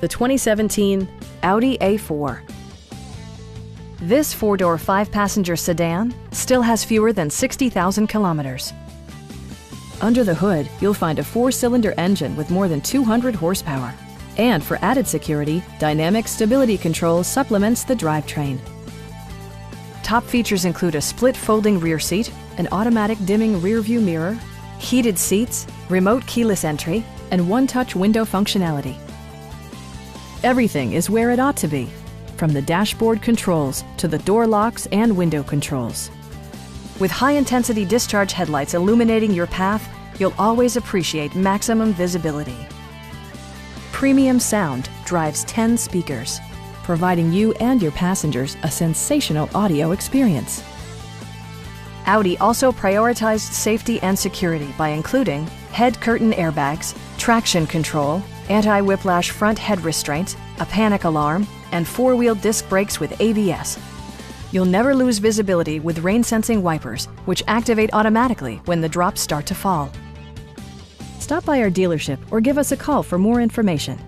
the 2017 Audi A4. This four-door, five-passenger sedan still has fewer than 60,000 kilometers. Under the hood, you'll find a four-cylinder engine with more than 200 horsepower. And for added security, dynamic stability control supplements the drivetrain. Top features include a split folding rear seat, an automatic dimming rear-view mirror, heated seats, remote keyless entry, and one-touch window functionality. Everything is where it ought to be, from the dashboard controls to the door locks and window controls. With high-intensity discharge headlights illuminating your path, you'll always appreciate maximum visibility. Premium sound drives 10 speakers, providing you and your passengers a sensational audio experience. Audi also prioritized safety and security by including head curtain airbags, traction control, anti-whiplash front head restraints, a panic alarm, and four-wheel disc brakes with ABS. You'll never lose visibility with rain-sensing wipers, which activate automatically when the drops start to fall. Stop by our dealership or give us a call for more information.